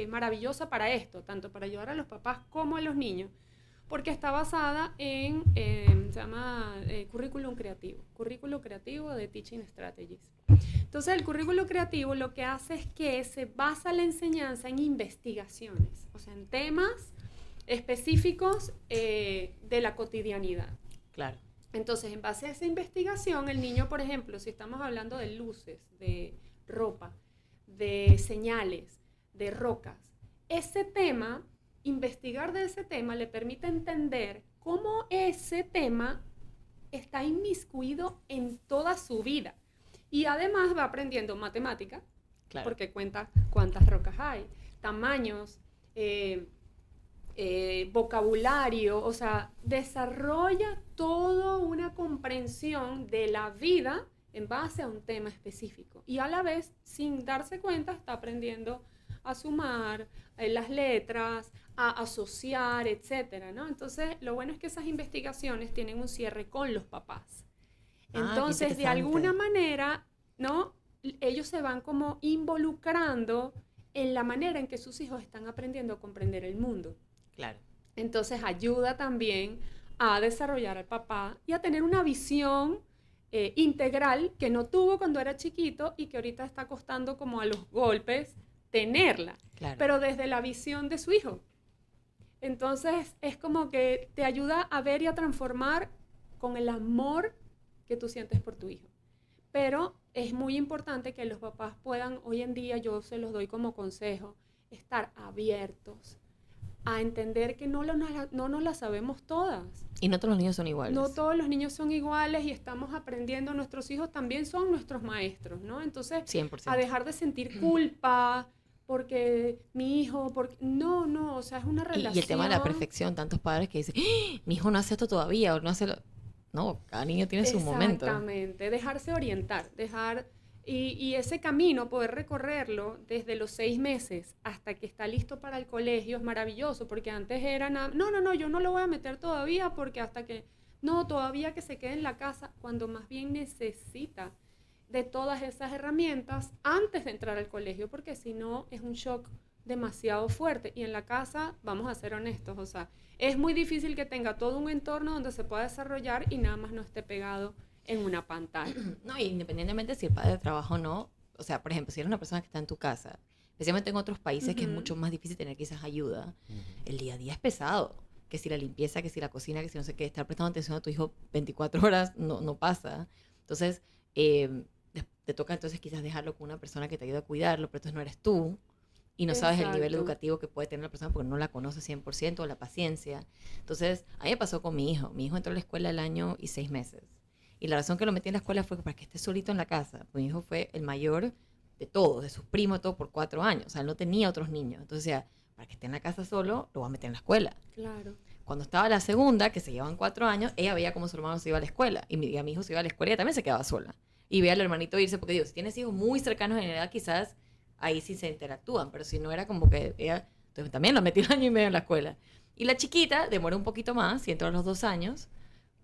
maravillosa para esto, tanto para ayudar a los papás como a los niños, porque está basada en, se llama currículum creativo de Teaching Strategies. Entonces, el currículo creativo lo que hace es que se basa la enseñanza en investigaciones, o sea, en temas específicos de la cotidianidad. Claro. Entonces, en base a esa investigación, el niño, por ejemplo, si estamos hablando de luces, de ropa, de señales, de rocas, ese tema, investigar de ese tema le permite entender cómo ese tema está inmiscuido en toda su vida. Y además va aprendiendo matemática, Claro. porque cuenta cuántas rocas hay, tamaños, vocabulario, o sea, desarrolla toda una comprensión de la vida en base a un tema específico. Y a la vez, sin darse cuenta, está aprendiendo a sumar las letras, a asociar, etcétera, ¿no? Entonces, lo bueno es que esas investigaciones tienen un cierre con los papás. Entonces, de alguna manera, ¿no? Ellos se van como involucrando en la manera en que sus hijos están aprendiendo a comprender el mundo. Claro. Entonces ayuda también a desarrollar al papá y a tener una visión integral que no tuvo cuando era chiquito y que ahorita está costando como a los golpes tenerla, Claro. pero desde la visión de su hijo. Entonces es como que te ayuda a ver y a transformar con el amor que tú sientes por tu hijo. Pero es muy importante que los papás puedan, hoy en día yo se los doy como consejo, estar abiertos a entender que no nos la sabemos todas. Y no todos los niños son iguales. No todos los niños son iguales y estamos aprendiendo. Nuestros hijos también son nuestros maestros, ¿no? Entonces, 100%. a dejar de sentir culpa porque mi hijo... No, o sea, es una relación. Y el tema de la perfección, tantos padres que dicen, ¡ah! Mi hijo no hace esto todavía, o no hace No, cada niño tiene su momento. Exactamente, dejarse orientar, y ese camino, poder recorrerlo desde los 6 meses hasta que está listo para el colegio es maravilloso, porque antes era, no, yo no lo voy a meter todavía porque todavía que se quede en la casa, cuando más bien necesita de todas esas herramientas antes de entrar al colegio, porque si no es un shock demasiado fuerte. Y en la casa, vamos a ser honestos, o sea, es muy difícil que tenga todo un entorno donde se pueda desarrollar y nada más no esté pegado en una pantalla. No, independientemente si el padre trabaja o no, o sea, por ejemplo, si eres una persona que está en tu casa, especialmente en otros países que es mucho más difícil tener quizás ayuda, el día a día es pesado. Que si la limpieza, que si la cocina, que si no sé qué, estar prestando atención a tu hijo 24 horas no pasa. Entonces, te toca entonces quizás dejarlo con una persona que te ayude a cuidarlo, pero entonces no eres tú. Y no sabes el nivel educativo que puede tener la persona porque no la conoce 100%, o la paciencia. Entonces, a mí me pasó con mi hijo. Mi hijo entró a la escuela el año y 6 meses. Y la razón que lo metí en la escuela fue para que esté solito en la casa. Pues mi hijo fue el mayor de todos, de sus primos, todo por 4 años. O sea, él no tenía otros niños. Entonces, decía, para que esté en la casa solo, lo voy a meter en la escuela. Claro. Cuando estaba la segunda, que se llevaban 4 años, ella veía cómo su hermano se iba a la escuela. Y mi hijo se iba a la escuela y ella también se quedaba sola. Y veía al hermanito irse, porque digo, si tienes hijos muy cercanos en edad, quizás ahí sí se interactúan. Pero si no, era como que ella... Entonces también lo metí 1 año y medio en la escuela. Y la chiquita demoró un poquito más y entró a los 2 años.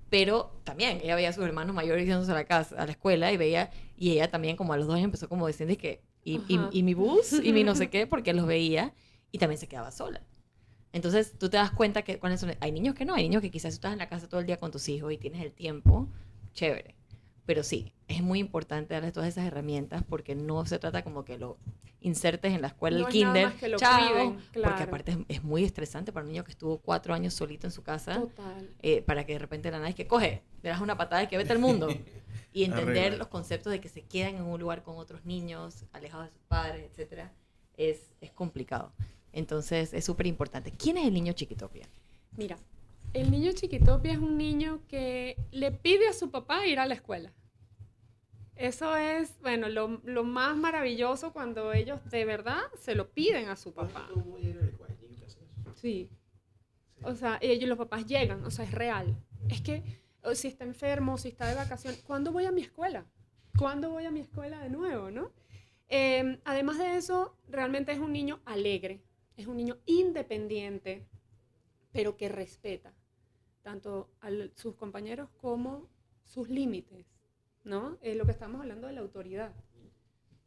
Pero también ella veía a sus hermanos mayores yéndose a la escuela y ella también como a los 2 años empezó como diciendo y mi bus y mi no sé qué, porque los veía y también se quedaba sola. Entonces tú te das cuenta que hay niños que no, hay niños que quizás tú estás en la casa todo el día con tus hijos y tienes el tiempo, chévere. Pero sí, es muy importante darles todas esas herramientas porque no se trata como que lo insertes en la escuela, No el es nada kinder, más que lo chao, cuiden, porque claro. aparte es muy estresante para un niño que estuvo 4 años solito en su casa, Total. para que de repente la nada es que coge, le das una patada y que vete al mundo. Y entender Arregla. los conceptos de que se quedan en un lugar con otros niños, alejados de sus padres, etcétera, es complicado. Entonces, es súper importante. ¿Quién es el niño Chiquitopia? Mira, el niño Chiquitopia es un niño que le pide a su papá ir a la escuela. Eso es, bueno, lo más maravilloso cuando ellos de verdad se lo piden a su papá. Sí. O sea, ellos, los papás llegan, o sea, es real. Es que si está enfermo, si está de vacaciones, ¿cuándo voy a mi escuela? ¿Cuándo voy a mi escuela de nuevo, no? Además de eso, realmente es un niño alegre, es un niño independiente, pero que respeta tanto a sus compañeros como sus límites, ¿no? Es lo que estamos hablando de la autoridad.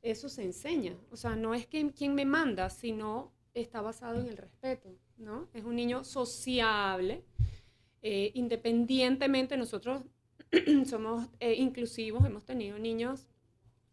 Eso se enseña, o sea, no es quien me manda, sino está basado en el respeto, ¿no? Es un niño sociable, independientemente, nosotros somos inclusivos, hemos tenido niños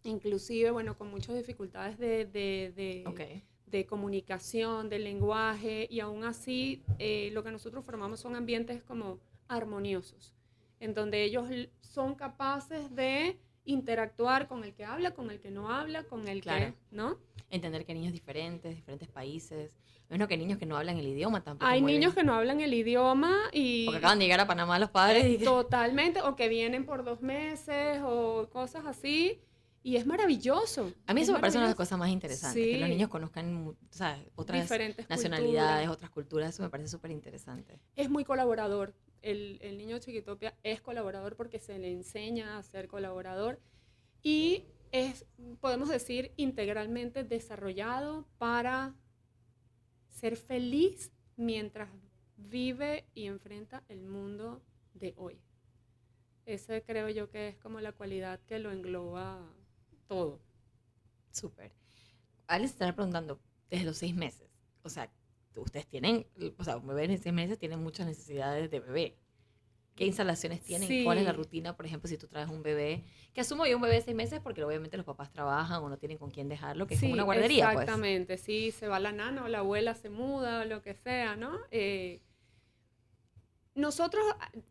inclusive, bueno, con muchas dificultades de comunicación, de lenguaje, y aún así lo que nosotros formamos son ambientes como armoniosos, en donde ellos son capaces de interactuar con el que habla, con el que no habla, con el Claro. que, ¿no? Entender que hay niños diferentes, diferentes países. Menos que niños que no hablan el idioma tampoco. Hay muy niños bien. que no hablan el idioma y... Porque acaban de llegar a Panamá los padres. Y Totalmente, o que vienen por 2 meses o cosas así, y es maravilloso. a mí es eso me parece una de las maravilloso. cosas más interesantes. Que los Sí. niños conozcan, o sea, otras Diferentes nacionalidades, culturas. otras culturas. Eso me parece súper interesante. Es muy colaborador. El niño Chiquitopia es colaborador porque se le enseña a ser colaborador y es, podemos decir, integralmente desarrollado para ser feliz mientras vive y enfrenta el mundo de hoy. Ese creo yo que es como la cualidad que lo engloba todo. Súper. Alice estará preguntando, desde los 6 meses, o sea, ustedes tienen, o sea, un bebé de 6 meses tiene muchas necesidades de bebé. ¿Qué instalaciones tienen? Sí. ¿Cuál es la rutina, por ejemplo, si tú traes un bebé? Que asumo yo un bebé de 6 meses porque obviamente los papás trabajan o no tienen con quién dejarlo, que es como una guardería, pues. Exactamente, sí, se va la nana o la abuela se muda o lo que sea, ¿no? Nosotros,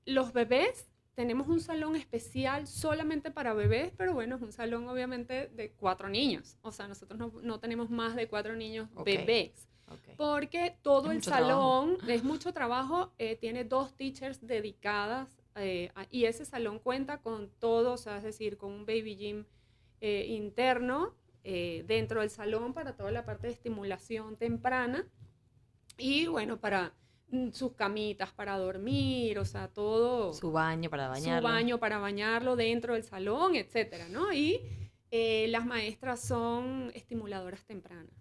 los bebés, tenemos un salón especial solamente para bebés, pero bueno, es un salón obviamente de 4 niños. O sea, nosotros no tenemos más de 4 niños bebés. Okay. Porque todo Es el mucho salón es mucho trabajo, tiene 2 teachers dedicadas y ese salón cuenta con todo, o sea, es decir, con un baby gym interno dentro del salón para toda la parte de estimulación temprana y bueno, para sus camitas para dormir, o sea, todo. Su baño para bañarlo. Su baño para bañarlo dentro del salón, etcétera, ¿no? Y las maestras son estimuladoras tempranas.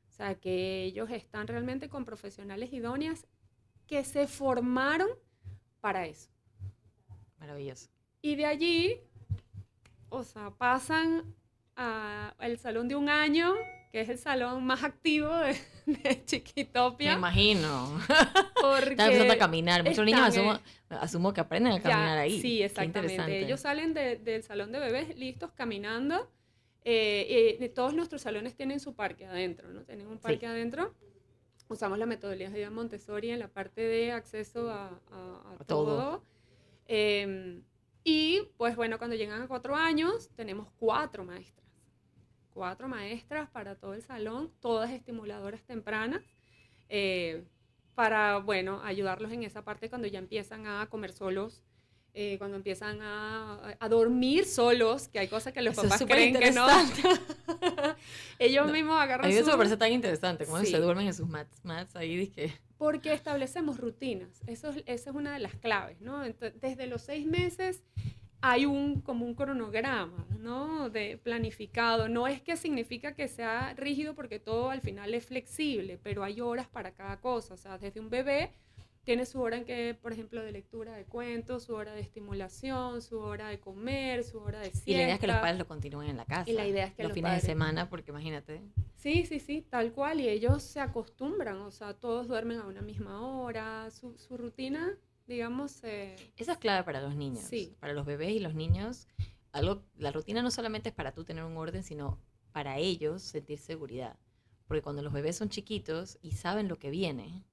O sea, que ellos están realmente con profesionales idóneas que se formaron para eso. Maravilloso. Y de allí, o sea, pasan al salón de 1 año, que es el salón más activo de Chiquitopia. Me imagino. Porque están empezando a caminar. Muchos niños asumo que aprenden a caminar ahí. Sí, exactamente. Ellos salen del salón de bebés listos caminando. Todos nuestros salones tienen su parque adentro, ¿no? Tienen un parque adentro. Usamos la metodología Montessori en la parte de acceso a todo. Y pues bueno, cuando llegan a 4 años, tenemos 4 maestras. 4 maestras para todo el salón, todas estimuladoras tempranas, para, bueno, ayudarlos en esa parte cuando ya empiezan a comer solos, cuando empiezan a dormir solos, que hay cosas que los papás creen que no. Ellos mismos agarran eso me parece tan interesante, como sí. se duermen en sus mats ahí, dizque. Porque establecemos rutinas, esa es una de las claves, ¿no? Entonces, desde los 6 meses hay como un cronograma, ¿no? De planificado. No es que significa que sea rígido porque todo al final es flexible, pero hay horas para cada cosa. O sea, desde un bebé tiene su hora en que, por ejemplo, de lectura de cuentos, su hora de estimulación, su hora de comer, su hora de siesta. Y la idea es que los padres lo continúen en la casa. Y la idea es que los fines de semana, porque imagínate. Sí, tal cual. Y ellos se acostumbran, o sea, todos duermen a una misma hora. Su rutina, digamos... Eso es clave para los niños. Sí. Para los bebés y los niños. la rutina no solamente es para tú tener un orden, sino para ellos sentir seguridad. Porque cuando los bebés son chiquitos y saben lo que viene,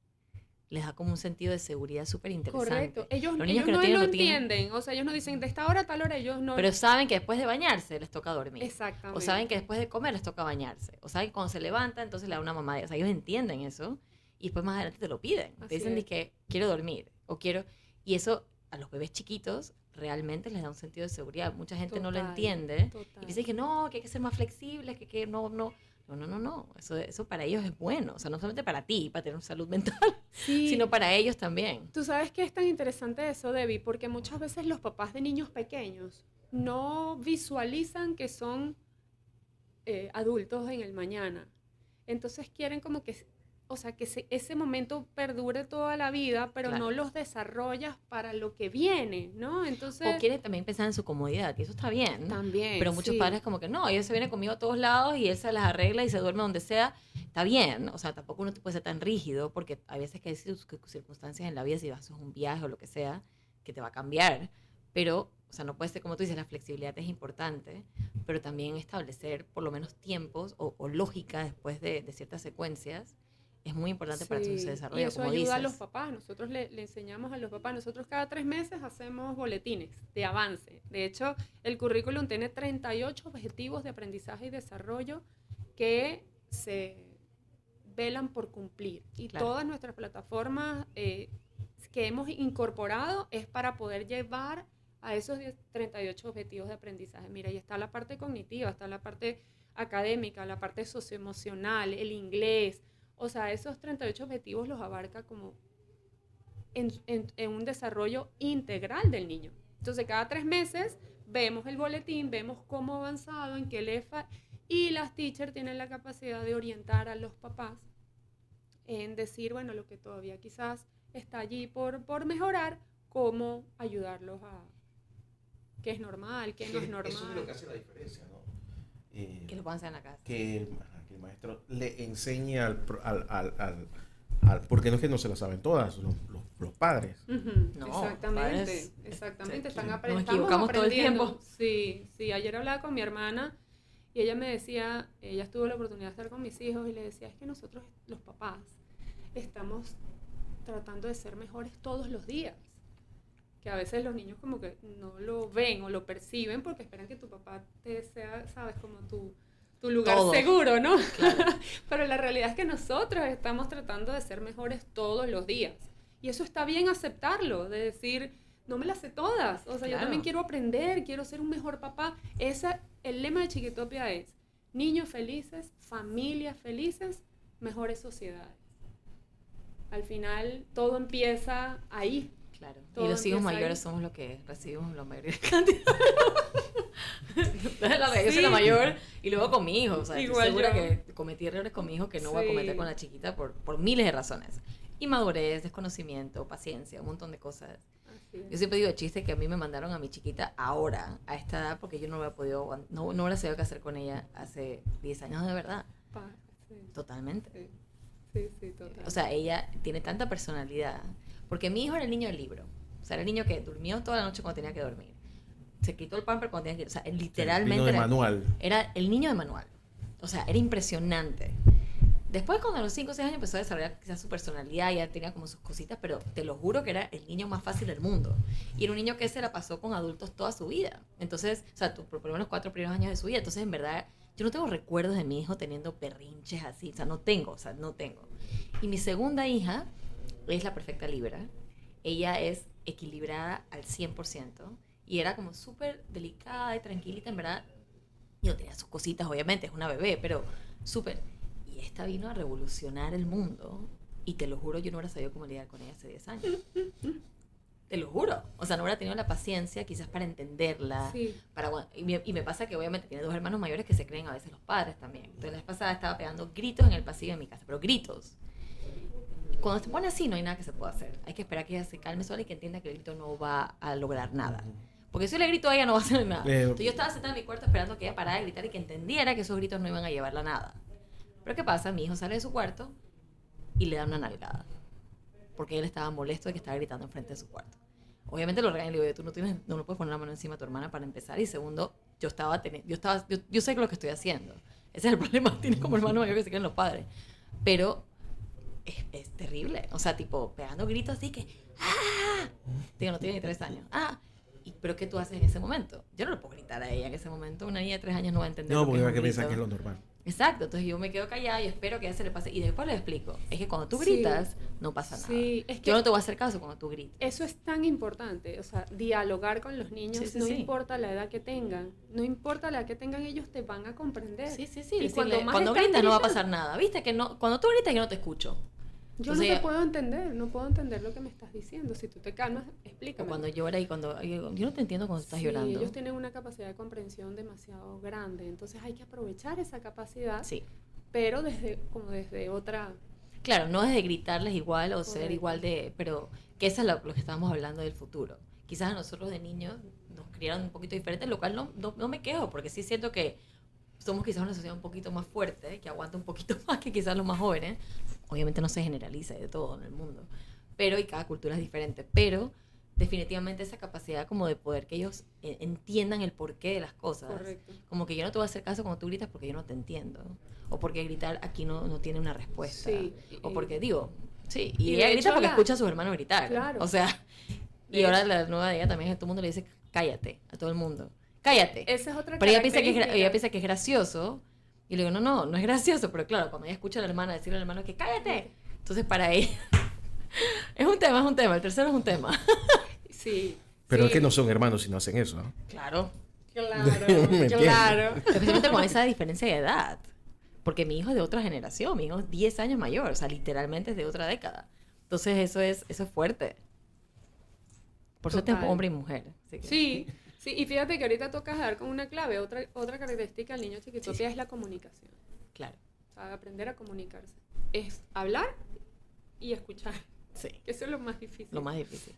les da como un sentido de seguridad súper interesante. Correcto. Ellos Los niños que no tienen lo rutina, entienden. O sea, ellos no dicen de esta hora a tal hora, ellos no. pero saben que después de bañarse les toca dormir. Exactamente. O saben que después de comer les toca bañarse. O saben que cuando se levanta, entonces le da una mamada. O sea, ellos entienden eso y después más adelante te lo piden. Así Te dicen es. que quiero dormir o quiero... Y eso a los bebés chiquitos realmente les da un sentido de seguridad. Mucha gente no lo Total, entiende. total. Y dice que no, que hay que ser más flexibles, que no, no. No. Eso para ellos es bueno. O sea, no solamente para ti, para tener salud mental, Sí. sino para ellos también. Tú sabes que es tan interesante eso, Debbie, porque muchas veces los papás de niños pequeños no visualizan que son adultos en el mañana. Entonces quieren como que, o sea, que ese momento perdure toda la vida, pero Claro. no los desarrollas para lo que viene, ¿no? Entonces, O quieren también pensar en su comodidad, y eso está bien. también, Pero muchos sí. padres como que no, ella se viene conmigo a todos lados y él se las arregla y se duerme donde sea. Está bien, o sea, tampoco uno puede ser tan rígido porque hay veces que hay circunstancias en la vida, si vas a un viaje o lo que sea, que te va a cambiar. Pero, o sea, no puede ser como tú dices, la flexibilidad es importante, pero también establecer por lo menos tiempos o lógica después de ciertas secuencias es muy importante para su Sí, desarrollo, y eso como ayuda dices. a los papás. Nosotros le enseñamos a los papás. Nosotros cada 3 meses hacemos boletines de avance. De hecho, el currículum tiene 38 objetivos de aprendizaje y desarrollo que se velan por cumplir. Y Claro. todas nuestras plataformas que hemos incorporado es para poder llevar a esos 38 objetivos de aprendizaje. Mira, ahí está la parte cognitiva, está la parte académica, la parte socioemocional, el inglés. O sea, esos 38 objetivos los abarca como en un desarrollo integral del niño. Entonces, cada 3 meses vemos el boletín, vemos cómo ha avanzado, en qué le falta, y las teachers tienen la capacidad de orientar a los papás en decir, bueno, lo que todavía quizás está allí por mejorar, cómo ayudarlos a qué es normal, qué no es normal. Eso es lo que hace la diferencia, ¿no? Que lo puedan hacer en la casa. Que el maestro le enseñe porque no es que no se la saben todas, los padres. Ujú, No, exactamente, padres, exactamente. nos Estamos equivocamos todo el aprendiendo. tiempo. Sí, ayer hablaba con mi hermana y ella me decía, ella tuvo la oportunidad de estar con mis hijos y le decía, es que nosotros, los papás, estamos tratando de ser mejores todos los días. Que a veces los niños como que no lo ven o lo perciben porque esperan que tu papá te sea, sabes, como tu lugar Todo. seguro, ¿no? Claro. Pero la realidad es que nosotros estamos tratando de ser mejores todos los días. Y eso está bien aceptarlo, de decir, no me las sé todas. O sea, yo Claro. también quiero aprender, quiero ser un mejor papá. El lema de Chiquitopia es, niños felices, familias felices, mejores sociedades. Al final, todo empieza ahí. Claro. Todo Y los hijos empieza mayores ahí. somos los que recibimos la mayor cantidad. Yo soy la Sí. mayor y luego con mi hijo. O sea, Igual estoy segura yo. que cometí errores con mi hijo que no voy a Sí. cometer con la chiquita por miles de razones. Inmadurez, desconocimiento, paciencia, un montón de cosas. Así Yo es. siempre digo de chiste que a mí me mandaron a mi chiquita ahora, a esta edad, porque yo no hubiera podido, no hubiera sabido qué hacer con ella hace 10 años de verdad. Sí, Totalmente. sí, total. O sea, ella tiene tanta personalidad. Porque mi hijo era el niño del libro. O sea, era el niño que durmió toda la noche cuando tenía que dormir. Se quitó el pamper cuando tenía que ir. O sea, él literalmente Vino de manual. era el niño de manual. O sea, era impresionante. Después, cuando a los 5 o 6 años empezó a desarrollar quizás su personalidad, ya tenía como sus cositas, pero te lo juro que era el niño más fácil del mundo. Y era un niño que se la pasó con adultos toda su vida. Entonces, o sea, por lo menos 4 primeros años de su vida. Entonces, en verdad, yo no tengo recuerdos de mi hijo teniendo berrinches así. O sea, no tengo. Y mi segunda hija es la perfecta Libra. Ella es equilibrada al 100%. Y era como súper delicada y tranquilita, en verdad. Y no tenía sus cositas, obviamente, es una bebé, pero súper... Y esta vino a revolucionar el mundo. Y te lo juro, yo no hubiera sabido cómo lidiar con ella hace 10 años. Te lo juro. O sea, no hubiera tenido la paciencia quizás para entenderla. Sí. Y me pasa que obviamente tiene 2 hermanos mayores que se creen a veces los padres también. Entonces la vez pasada estaba pegando gritos en el pasillo de mi casa, pero gritos. Cuando se pone así no hay nada que se pueda hacer. Hay que esperar que ella se calme sola y que entienda que el grito no va a lograr nada. Porque si yo le grito a ella no va a hacer nada. Entonces yo estaba sentada en mi cuarto esperando que ella parara de gritar y que entendiera que esos gritos no iban a llevarla a nada. Pero ¿qué pasa? Mi hijo sale de su cuarto y le da una nalgada. Porque él estaba molesto de que estaba gritando enfrente de su cuarto. Obviamente lo regañé, le digo, tú no le puedes poner la mano encima a tu hermana para empezar. Y segundo, yo sé lo que estoy haciendo. Ese es el problema, tienes como hermano mayor que se creen los padres. Pero es terrible. O sea, tipo, pegando gritos así que, ¡ah! Digo, no tiene ni 3 años. ¡Ah! ¿Pero qué tú haces en ese momento? Yo no le puedo gritar a ella en ese momento. Una niña de 3 años no va a entender No, lo que porque es va un que piensa grito. que es lo normal. Exacto, entonces yo me quedo callada y espero que a ella se le pase. Y después le explico. Es que cuando tú Sí. gritas, no pasa nada. Sí, es que Yo no te voy a hacer caso cuando tú grites. eso es tan importante, o sea, dialogar con los niños, Sí, sí, no sí. importa la edad que tengan, no importa la edad que tengan, ellos te van a comprender. Sí, sí, sí. Y Decirle, más cuando están gritas no va a gritando, pasar nada. ¿Viste? Que no, cuando tú gritas yo no te escucho. Yo Entonces, no te puedo entender, no puedo entender lo que me estás diciendo. Si tú te calmas, O explícame. cuando llora y cuando... Yo no te entiendo cuando estás Sí, llorando. ellos tienen una capacidad de comprensión demasiado grande, entonces hay que aprovechar esa capacidad, Sí. pero desde otra... Claro, no es de gritarles igual o ser Correcto. igual de... Pero que eso es lo que estábamos hablando del futuro. Quizás a nosotros de niños nos criaron un poquito diferente, lo cual no me quejo, porque sí siento que somos quizás una sociedad un poquito más fuerte, que aguanta un poquito más que quizás los más jóvenes. Obviamente no se generaliza de todo en el mundo, pero y cada cultura es diferente. Pero definitivamente esa capacidad como de poder que ellos entiendan el porqué de las cosas. Correcto. Como que yo no te voy a hacer caso cuando tú gritas porque yo no te entiendo. O porque gritar aquí no tiene una respuesta. Sí, O y- porque digo, sí, y y de ella hecho grita porque la- escucha a sus hermanos gritar. Claro. O sea, y De ahora hecho. la nueva de ella también, todo el mundo le dice cállate a todo el mundo. Cállate. Esa es otra Pero ella piensa característica. ella piensa que es gracioso. Y le digo, no es gracioso. Pero claro, cuando ella escucha a la hermana decirle al hermano que cállate. Entonces para ella es un tema. El tercero es un tema. Sí. Pero sí, es que no son hermanos si no hacen eso, ¿no? Claro. Claro, ¿Me entiendes? claro. Especialmente con esa diferencia de edad. Porque mi hijo es de otra generación. Mi hijo es 10 años mayor. O sea, literalmente es de otra década. Entonces eso es fuerte. Por suerte es Total. hombre y mujer. Así que- Sí, sí, y fíjate que ahorita tocas dar con una clave. Otra característica del niño chiquitopia es la comunicación. Claro. O sea, aprender a comunicarse. Es hablar y escuchar. Sí. Que eso es lo más difícil. Lo más difícil.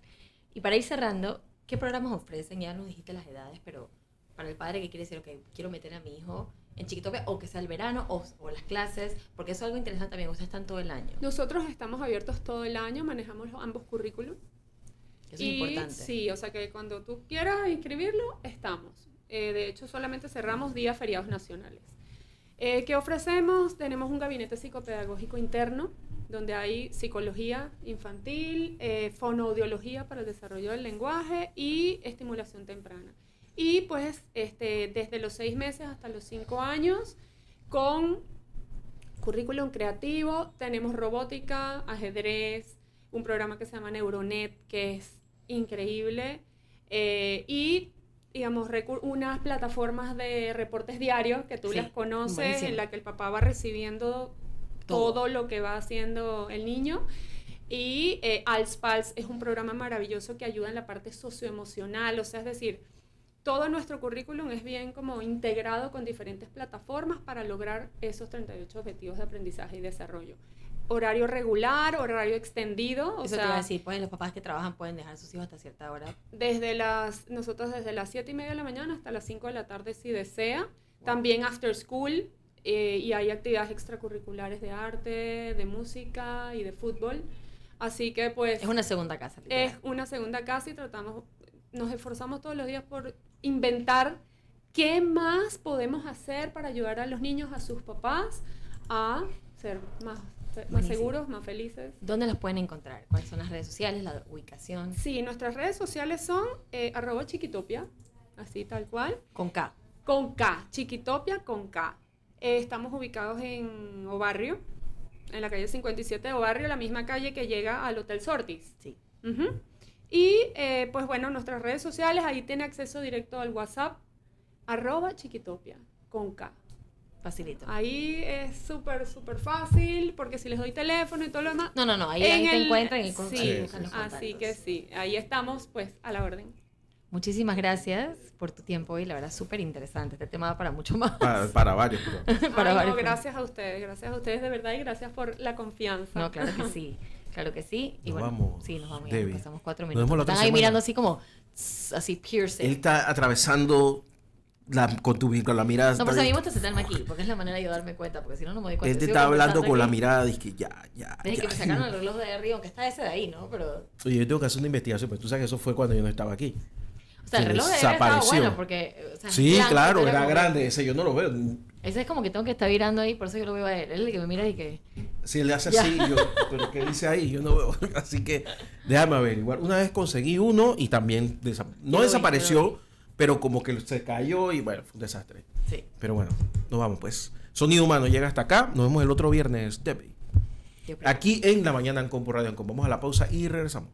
Y para ir cerrando, ¿qué programas ofrecen? Ya nos dijiste las edades, pero para el padre que quiere decir, ok, quiero meter a mi hijo en Chiquitopia, o que sea el verano, o las clases, porque eso es algo interesante también, ustedes están todo el año. Nosotros estamos abiertos todo el año, manejamos ambos currículum. Eso es importante. Sí, o sea que cuando tú quieras inscribirlo, estamos. De hecho, solamente cerramos días feriados nacionales. ¿Qué ofrecemos? Tenemos un gabinete psicopedagógico interno, donde hay psicología infantil, fonoaudiología para el desarrollo del lenguaje y estimulación temprana. Y pues desde los 6 meses hasta los 5 años, con currículum creativo, tenemos robótica, ajedrez, un programa que se llama Neuronet, que es increíble, y digamos, unas plataformas de reportes diarios que tú Sí, las conoces, buenísimo. en la que el papá va recibiendo Todo. todo lo que va haciendo el niño. Y ALSPALS es un programa maravilloso que ayuda en la parte socioemocional, o sea, es decir, todo nuestro currículum es bien como integrado con diferentes plataformas para lograr esos 38 objetivos de aprendizaje y desarrollo. Horario regular, horario extendido, o Eso te sea, iba a decir, pues los papás que trabajan pueden dejar a sus hijos hasta cierta hora. nosotros desde las 7:30 de la mañana hasta las 5 de la tarde si desea. También after school, y hay actividades extracurriculares de arte, de música y de fútbol. Así que pues Es una segunda casa. literal. es una segunda casa y nos esforzamos todos los días por inventar qué más podemos hacer para ayudar a los niños, a sus papás, a ser más Buenísimo. seguros, más felices. ¿Dónde los pueden encontrar? ¿Cuáles son las redes sociales, la ubicación? Sí, nuestras redes sociales son @chiquitopia, así tal cual, Con K. con K, Chiquitopia con K. Estamos ubicados en Obarrio, en la calle 57 de Obarrio, la misma calle que llega al Hotel Sortis. Sí. Ujú. Y pues bueno, nuestras redes sociales, ahí tiene acceso directo al WhatsApp, @chiquitopia con K. Facilito. Ahí es súper fácil, porque si les doy teléfono y todo lo demás. No, ahí te encuentran y Sí, buscan los así contactos. que sí, ahí estamos pues a la orden. Muchísimas gracias por tu tiempo y la verdad súper interesante. Este tema da para mucho más. Para varios, pero... Para Ay, no, varios. gracias a ustedes de verdad y gracias por la confianza. No, claro que sí. Claro que sí. Y Nos bueno, vamos, sí, nos vamos. Ya Debbie. pasamos 4 Nos minutos. vemos la Están otra ahí semana. mirando así como, así Él piercing. está atravesando con la mirada. No, pero a mí me gusta sentarme aquí, porque es la manera de yo darme cuenta, porque si no, no me doy cuenta. Él te Sigo está hablando conversando con la aquí. mirada, dice que ya. Desde que me sacaron el reloj de arriba, aunque está ese de ahí, ¿no? Pero, Oye, yo tengo que hacer una investigación, pero tú sabes que eso fue cuando yo no estaba aquí. o sea, el Se reloj de arriba estaba desapareció. bueno, porque, o sea, es Sí, blanco, claro, pero era como- grande, ese yo no lo veo. Ese es como que tengo que estar virando ahí, por eso yo lo veo a él. Él es el que me mira y que... Si él le hace Ya. así, yo, pero ¿qué dice ahí? Yo no veo. Así que déjame averiguar. Una vez conseguí uno y también no Yo lo vi, desapareció, yo lo vi. pero como que se cayó y bueno, fue un desastre. Sí. Pero bueno, nos vamos pues. Sonido Humano llega hasta acá. Nos vemos el otro viernes, Debbie. Yo Aquí en La Mañana en Compo Radio. Vamos a la pausa y regresamos.